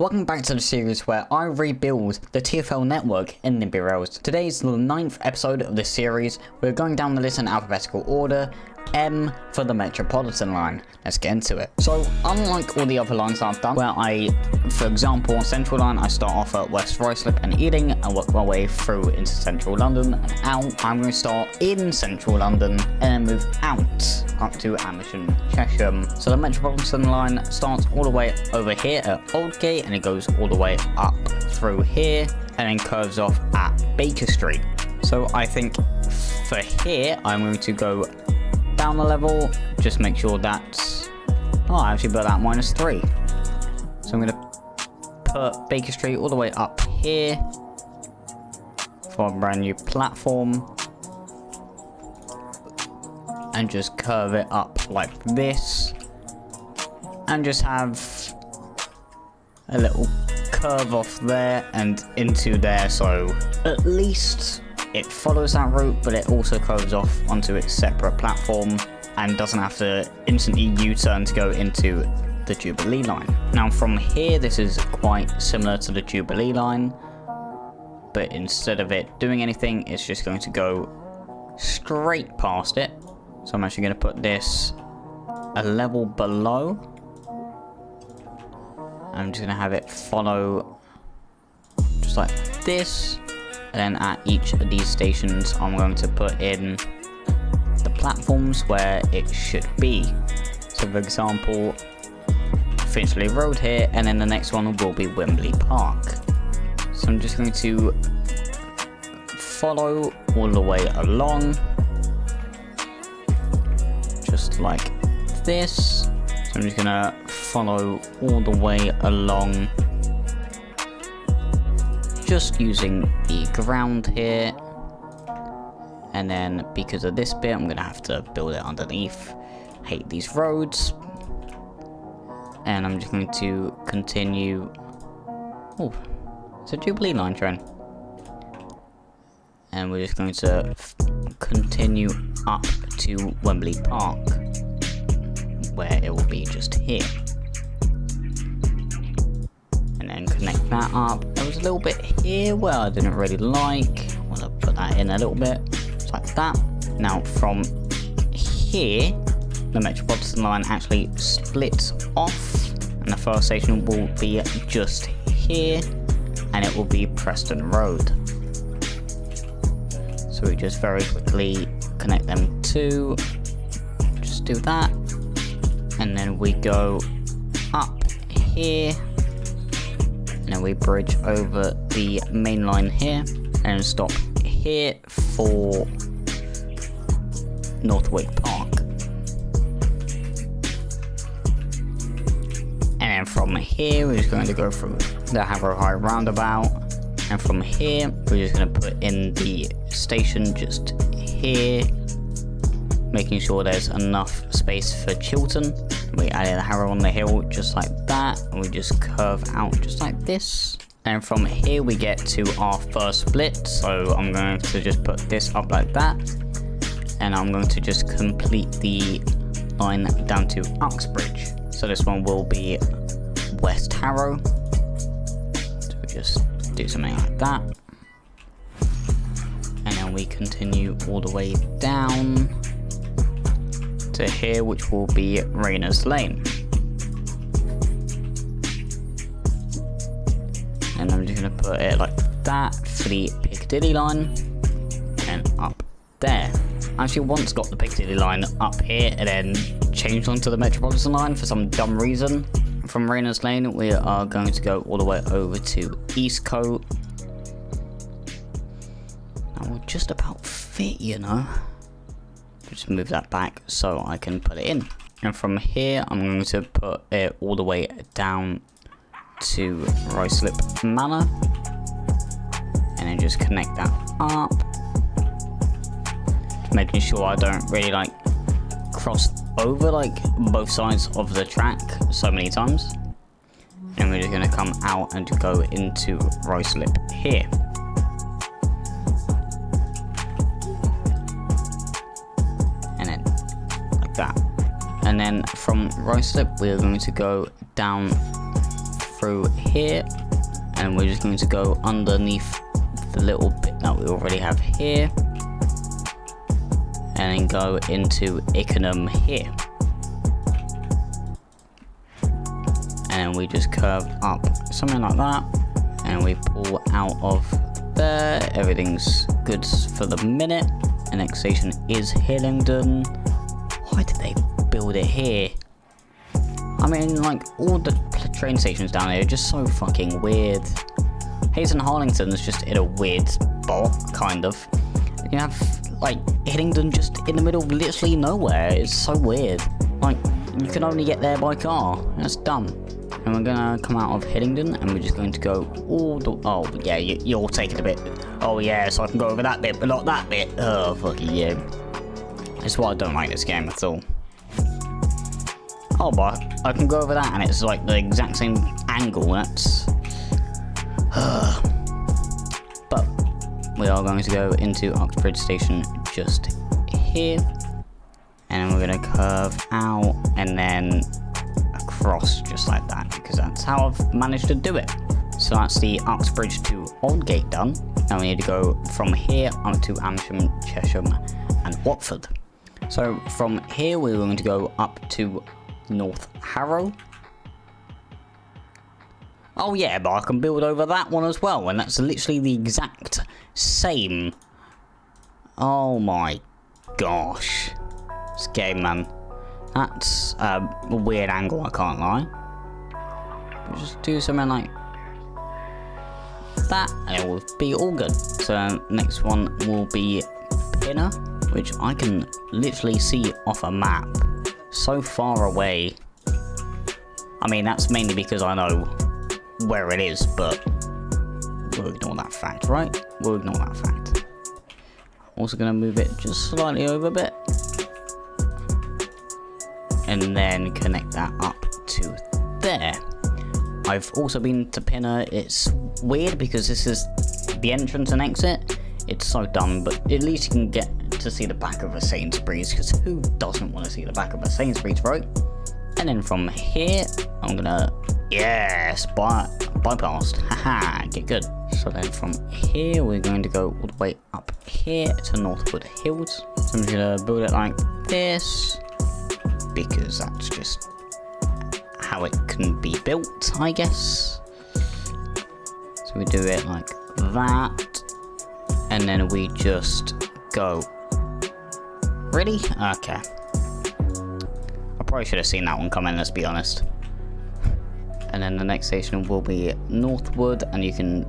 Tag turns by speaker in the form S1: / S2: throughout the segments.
S1: Welcome back to the series where I rebuild the TfL network in NIMBY Rails. Today is the 9th episode of this series. We're going down the list in alphabetical order. M for the Metropolitan line. Let's get into it. So unlike all the other lines I've done, where for example, on Central Line, I start off at West Ruislip and Ealing and work my way through into Central London and out. I'm going to start in Central London and then move out up to Amersham, Chesham. So the Metropolitan line starts all the way over here at Aldgate and it goes all the way up through here and then curves off at Baker Street. So I think for here, I'm going to go down the level, just make sure that's, I actually put that -3. So I'm going to put Baker Street all the way up here for a brand new platform and just curve it up like this and just have a little curve off there and into there, so at least it follows that route, but it also curves off onto its separate platform and doesn't have to instantly U-turn to go into the Jubilee line. Now from here, this is quite similar to the Jubilee line, but instead of it doing anything, it's just going to go straight past it. So I'm actually going to put this a level below. I'm just going to have it follow just like this. And then at each of these stations, I'm going to put in the platforms where it should be. So for example, Finchley Road here, and then the next one will be Wembley Park. So I'm just going to follow all the way along, just like this. So I'm just going to follow all the way along, just using the ground here, and then because of this bit I'm gonna have to build it underneath. Hate these roads. And I'm just going to continue. Oh, it's a Jubilee line train. And we're just going to continue up to Wembley Park, where it will be just here. And connect that up. There was a little bit here where I didn't really like. I want to put that in a little bit, just like that. Now from here, the Metropolitan line actually splits off, and the first station will be just here, and it will be Preston Road. So we just very quickly connect them to, just do that, and then we go up here. And then we bridge over the main line here and stop here for Northwick Park. And then from here, we're just going to go through the Harrow High roundabout. And from here, we're just going to put in the station just here, making sure there's enough space for Chiltern. We added the Harrow on the hill just like that, and we just curve out just like this. And from here we get to our first split, so I'm going to just put this up like that, and I'm going to just complete the line down to Uxbridge. So this one will be West Harrow. So we just do something like that, and then we continue all the way down to here, which will be Rayners Lane. And I'm just going to put it like that for the Piccadilly line and up there. I actually once got the Piccadilly line up here and then changed onto the Metropolitan line for some dumb reason. From Rayners Lane, we are going to go all the way over to Eastcote. That will just about fit, you know. Just move that back so I can put it in. And from here, I'm going to put it all the way down to Ruislip Manor. And then just connect that up. Making sure I don't really cross over both sides of the track so many times. And we're just going to come out and go into Ruislip here. And then from Ruislip, we're going to go down through here, and we're just going to go underneath the little bit that we already have here, and then go into Ickenham here. And we just curve up something like that, and we pull out of there. Everything's good for the minute. The next station is Hillingdon. Why did they build it here? I mean, like, all the train stations down here are just so fucking weird. Hayes and Harlington is just in a weird spot, kind of. You have, like, Hillingdon just in the middle of literally nowhere. It's so weird. Like, you can only get there by car. That's dumb. And we're gonna come out of Hillingdon, and we're just going to go all the... Oh, yeah, you're taking a bit. Oh, yeah, so I can go over that bit, but not that bit. Oh, fucking yeah. That's why I don't like this game at all. Oh, but I can go over that, and it's like the exact same angle. That's... But we are going to go into Uxbridge Station just here. And we're going to curve out, and then across just like that, because that's how I've managed to do it. So that's the Uxbridge to Aldgate done. Now we need to go from here up to Amersham, Chesham and Watford. So from here we're going to go up to North Harrow. Oh yeah, but I can build over that one as well, and that's literally the exact same. Oh my gosh. This game, man. That's a weird angle, I can't lie. We'll just do something like that, and it will be all good. So next one will be Pinner, which I can literally see off a map so far away. I mean, that's mainly because I know where it is, but we'll ignore that fact, right? We'll ignore that fact. Also gonna move it just slightly over a bit, and then connect that up to there. I've also been to Pinner. It's weird because this is the entrance and exit. It's so dumb, but at least you can get to see the back of a Sainsbury's, because who doesn't want to see the back of a Sainsbury's, right? And then from here, I'm gonna, yes, bypassed, haha, get good. So then from here, we're going to go all the way up here to Northwood Hills. So I'm just gonna build it like this, because that's just how it can be built, I guess. So we do it like that, and then we just go. Really? Okay. I probably should have seen that one coming, let's be honest. And then the next station will be Northwood, and you can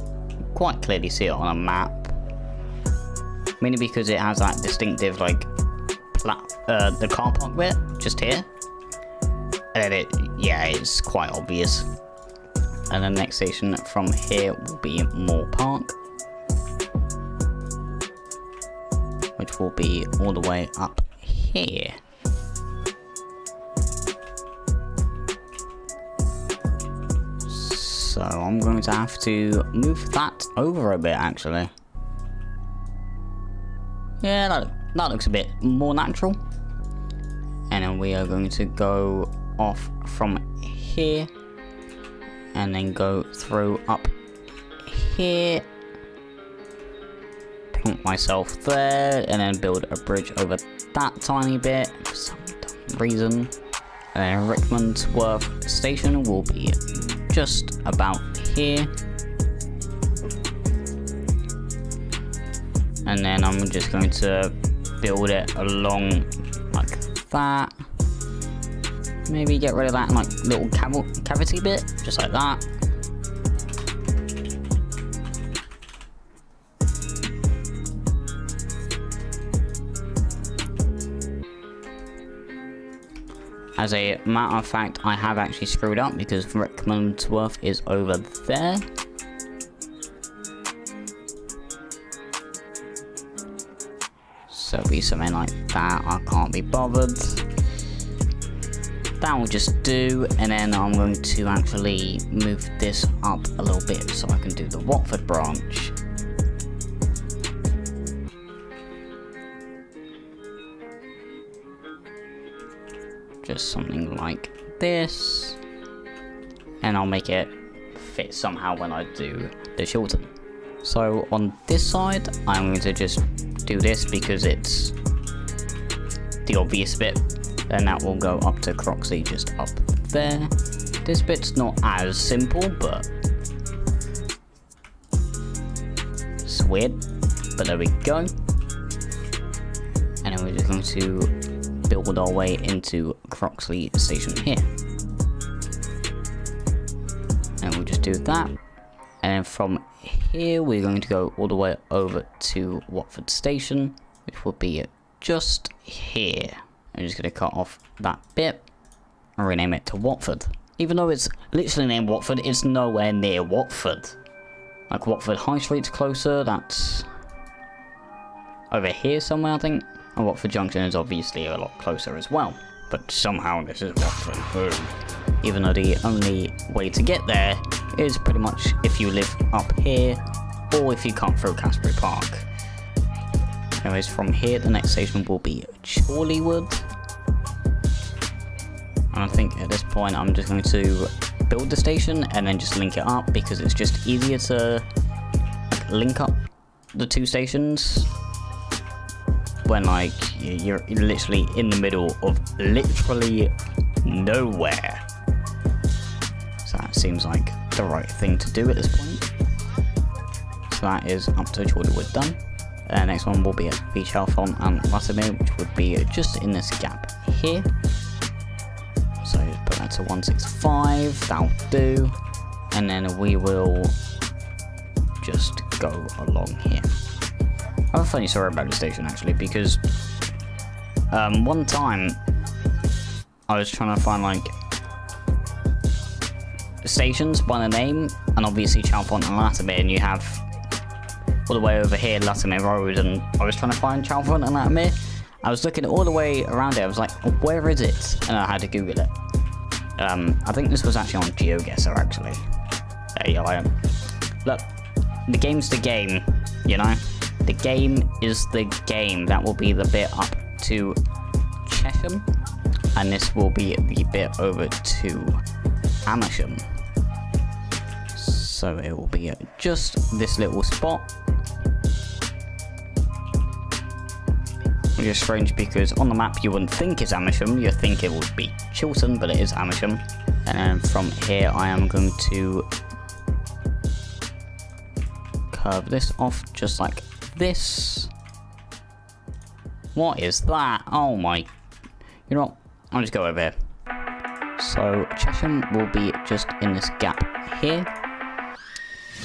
S1: quite clearly see it on a map. Mainly because it has that distinctive, like, the car park bit, just here. And then it's quite obvious. And the next station from here will be Moor Park, which will be all the way up here. So I'm going to have to move that over a bit, actually. Yeah, that looks a bit more natural. And then we are going to go off from here, and then go through up here, plonk myself there, and then build a bridge over that tiny bit for some dumb reason. And then Rickmansworth station will be just about here, and then I'm just going to build it along like that. Maybe get rid of that like little cavity bit, just like that. As a matter of fact, I have actually screwed up because Rickmansworth is over there. So it'll be something like that. I can't be bothered. That will just do, and then I'm going to actually move this up a little bit so I can do the Watford Branch. Just something like this, and I'll make it fit somehow when I do the Chiltern. So on this side, I'm going to just do this because it's the obvious bit. Then that will go up to Croxley just up there. This bit's not as simple, but it's weird. But there we go. And then we're just going to build our way into Croxley Station here. And we'll just do that. And then from here, we're going to go all the way over to Watford Station, which will be just here. I'm just going to cut off that bit and rename it to Watford. Even though it's literally named Watford, it's nowhere near Watford. Like Watford High Street's closer, that's over here somewhere I think. And Watford Junction is obviously a lot closer as well. But somehow this is Watford. Even though the only way to get there is pretty much if you live up here or if you come through Casbury Park. Anyways, from here the next station will be Chorleywood. And I think at this point I'm just going to build the station and then just link it up because it's just easier to link up the two stations when like you're literally in the middle of literally nowhere. So that seems like the right thing to do at this point. So that is up to Chorleywood done. Next one will be at Beach Halfon and Latimer, which would be just in this gap here. So just put that to 165, that'll do. And then we will just go along here. I have a funny story about the station actually, because one time I was trying to find like stations by the name, and obviously Chalfont and Latimer, and you have all the way over here Latimer Road, and I was trying to find Chalfont and Latimer. I was looking all the way around it, I was like, where is it? And I had to Google it. I think this was actually on GeoGuessr actually. There you go. Look, the game's the game, you know? The game is the game. That will be the bit up to Chesham, and this will be the bit over to Amersham. So it will be just this little spot. Which is strange because on the map you wouldn't think it's Amersham, you'd think it would be Chiltern, but it is Amersham. And then from here I am going to curve this off just like this. What is that? Oh my, you know what, I'll just go over here. So Chesham will be just in this gap here.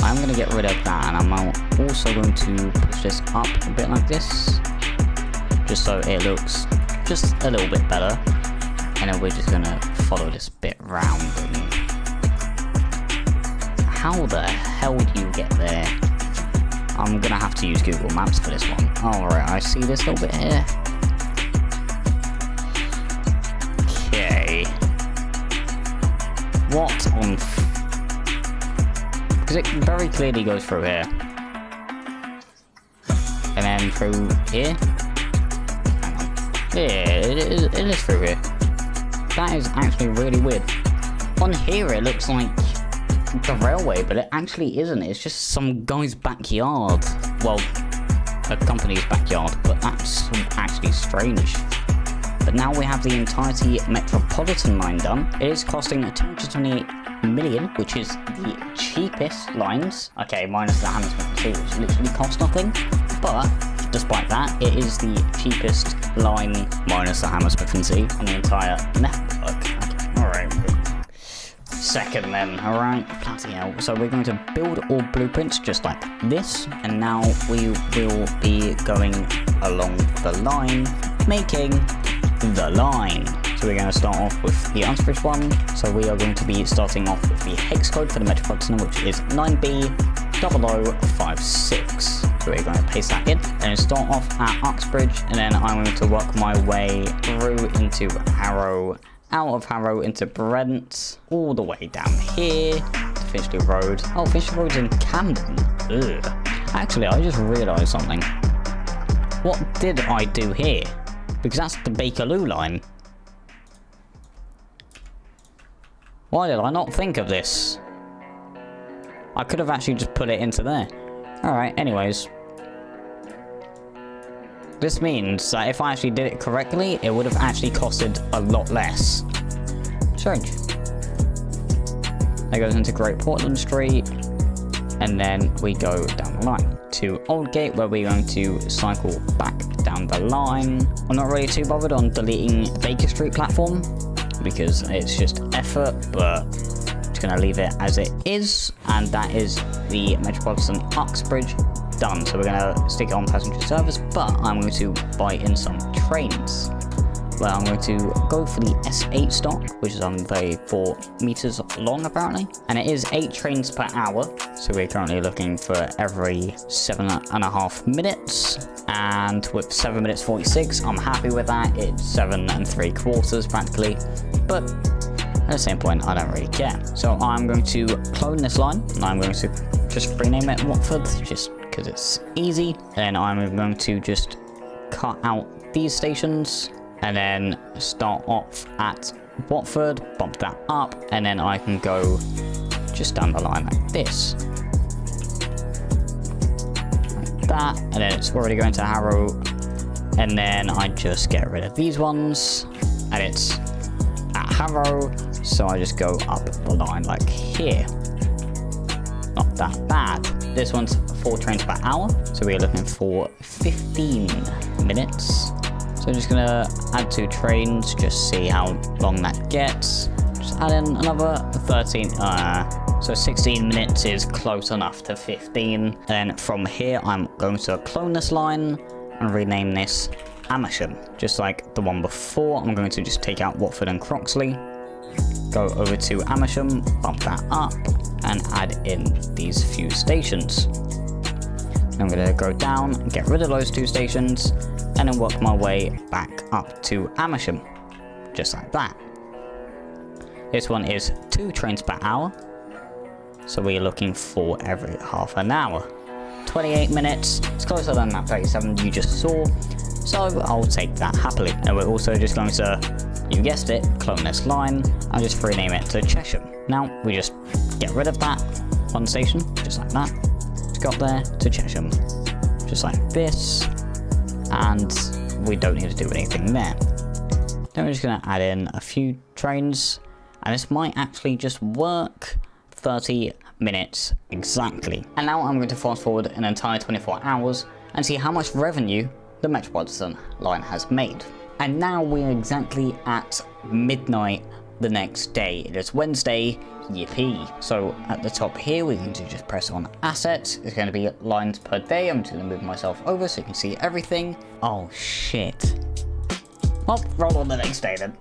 S1: I'm going to get rid of that, and I'm also going to push this up a bit like this, just so it looks just a little bit better. And then we're just going to follow this bit round. And how the hell do you get there? I'm going to have to use Google Maps for this one. Alright, I see this little bit here. Okay. What on... Because it very clearly goes through here. And then through here. Hang on. Yeah, it is through here. That is actually really weird. On here it looks like the railway, but it actually isn't. It's just some guy's backyard. Well, a company's backyard, but that's actually strange. But now we have the entirety Metropolitan line done. It is costing 228 million, which is the cheapest lines. Okay, minus the Hammersmith & Sea, which literally costs nothing. But despite that, it is the cheapest line minus the Hammersmith & Sea on the entire network. Okay, alright. Second then, alright, bloody hell. So we're going to build all blueprints just like this, and now we will be going along the line, making the line. So we're going to start off with the Uxbridge one. So we are going to be starting off with the hex code for the Metropolitan, which is 9B 0056. So we're going to paste that in and start off at Uxbridge, and then I'm going to work my way through into Harrow, out of Harrow into Brent, all the way down here to Finchley Road. Oh, Finchley Road's in Camden. Ugh. Actually, I just realised something. What did I do here? Because that's the Bakerloo line. Why did I not think of this? I could have actually just put it into there. Alright, anyways. This means that if I actually did it correctly, it would have actually costed a lot less. Strange. That goes into Great Portland Street, and then we go down the line to Aldgate, where we're going to cycle back down the line. I'm not really too bothered on deleting Baker Street platform, because it's just effort, but I'm just going to leave it as it is, and that is the Metropolitan Uxbridge done. So we're going to stick it on passenger service, but I'm going to buy in some trains. Well, I'm going to go for the S8 stock, which is on 34 meters long apparently, and it is 8 trains per hour. So we're currently looking for every 7.5 minutes, and with 7 minutes 46, I'm happy with that. It's 7 3/4 practically, but at the same point, I don't really care. So I'm going to clone this line, and I'm going to just rename it Watford, just because it's easy. Then I'm going to just cut out these stations, and then start off at Watford, bump that up, and then I can go just down the line like this. Like that, and then it's already going to Harrow, and then I just get rid of these ones, and it's at Harrow, so I just go up the line like here. Not that bad. This one's 4 trains per hour, so we're looking for 15 minutes. So I'm just gonna add 2 trains, just see how long that gets. Just add in another 13, so 16 minutes is close enough to 15. And from here, I'm going to clone this line and rename this Amersham. Just like the one before, I'm going to just take out Watford and Croxley, go over to Amersham, bump that up, and add in these few stations. I'm gonna go down, get rid of those 2 stations, and then work my way back up to Amersham, just like that. This one is 2 trains per hour, so we're looking for every half an hour. 28 minutes, it's closer than that 37 you just saw, so I'll take that happily. And we're also just going to, you guessed it, clone this line, and just rename it to Chesham. Now, we just get rid of that 1 station, just like that. Just got there to Chesham, just like this. And we don't need to do anything there. Then we're just going to add in a few trains, and this might actually just work. 30 minutes exactly. And now I'm going to fast forward an entire 24 hours and see how much revenue the Metropolitan line has made. And now we're exactly at midnight the next day. It is Wednesday, yippee. So at the top here, we're going to just press on assets. It's going to be lines per day. I'm just going to move myself over so you can see everything. Oh shit. Well, roll on the next day then.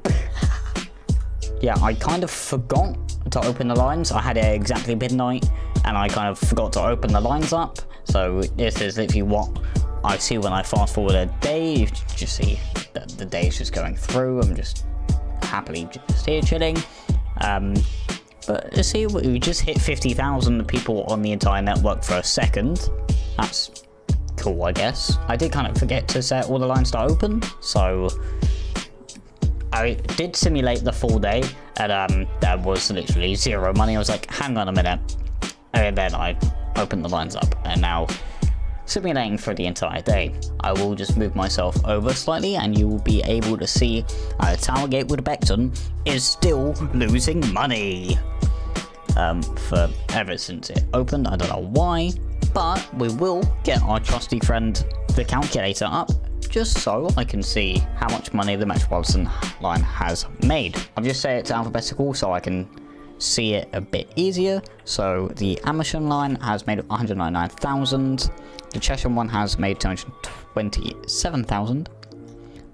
S1: Yeah, I kind of forgot to open the lines. I had it exactly midnight and I kind of forgot to open the lines up. So this is literally what I see when I fast forward a day. You just see that the day is just going through. I'm just happily just here chilling. But let's see, we just hit 50,000 people on the entire network for a second. That's cool, I guess. I did kind of forget to set all the lines to open, so I did simulate the full day, and there was literally 0 money. I was like, hang on a minute, and then I opened the lines up, and now simulating for the entire day. I will just move myself over slightly and you will be able to see Towergate with Beckton is still losing money. For ever since it opened, I don't know why, but we will get our trusty friend the calculator up just so I can see how much money the Metropolitan line has made. I've just set it to alphabetical so I can see it a bit easier. So the Amersham line has made 199,000. The Chesham one has made 227,000.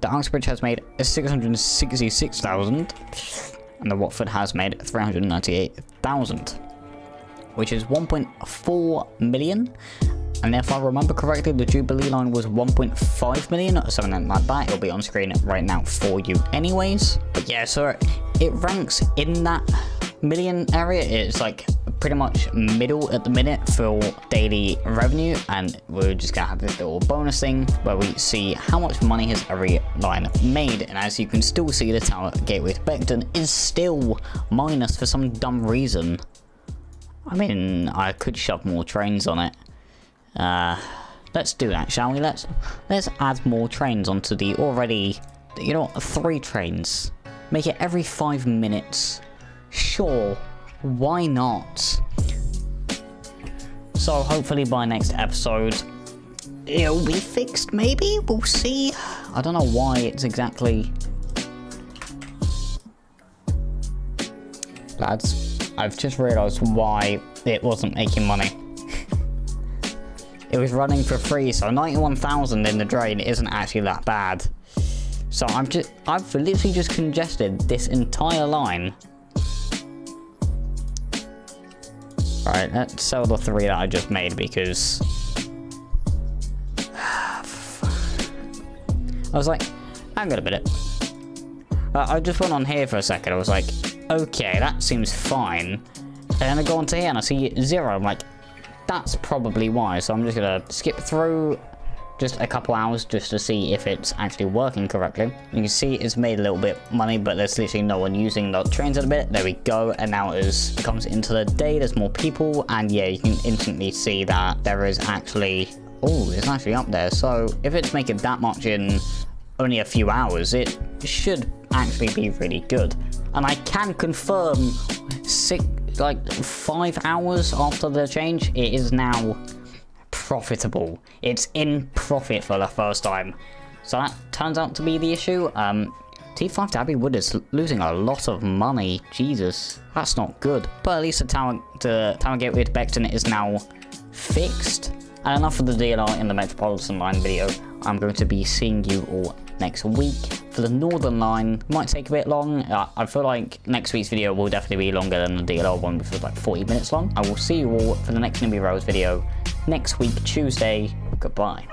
S1: The Uxbridge has made 666,000. And the Watford has made 398,000. Which is 1.4 million. And if I remember correctly, the Jubilee line was 1.5 million or something like that. It'll be on screen right now for you anyways. But yeah, so it ranks in that million area. It's like pretty much middle at the minute for daily revenue, and we're just gonna have this little bonus thing where we see how much money has every line made. And as you can still see, the Tower Gateway to Beckton is still minus for some dumb reason. I mean, I could shove more trains on it. Let's do that, shall we? Let's add more trains onto the already, you know, 3 trains. Make it every 5 minutes. Sure, why not? So hopefully by next episode, it'll be fixed, maybe? We'll see. I don't know why it's exactly... Lads, I've just realised why it wasn't making money. It was running for free, so 91,000 in the drain isn't actually that bad. So I've literally just congested this entire line. Right, let's sell the 3 that I just made because... I was like, hang on a minute. I just went on here for a second, I was like, okay, that seems fine. And then I go onto here and I see 0, I'm like, that's probably why. So I'm just gonna skip through just a couple hours just to see if it's actually working correctly. You can see it's made a little bit money, but there's literally no one using the trains at a bit. There we go. And now as it comes into the day, there's more people, and yeah, you can instantly see that there is actually, oh, it's actually up there. So if it's making that much in only a few hours, it should actually be really good. And I can confirm 5 hours after the change, it is now profitable. It's in profit for the first time. So that turns out to be the issue. T5 to Abbey Wood is losing a lot of money. Jesus, that's not good. But at least the Tower Gateway to Beckton is now fixed. And enough of the DLR in the Metropolitan line video. I'm going to be seeing you all next week. For the Northern line, it might take a bit long. I feel like next week's video will definitely be longer than the DLR one, which was like 40 minutes long. I will see you all for the next NIMBY Rails video next week, Tuesday. Goodbye.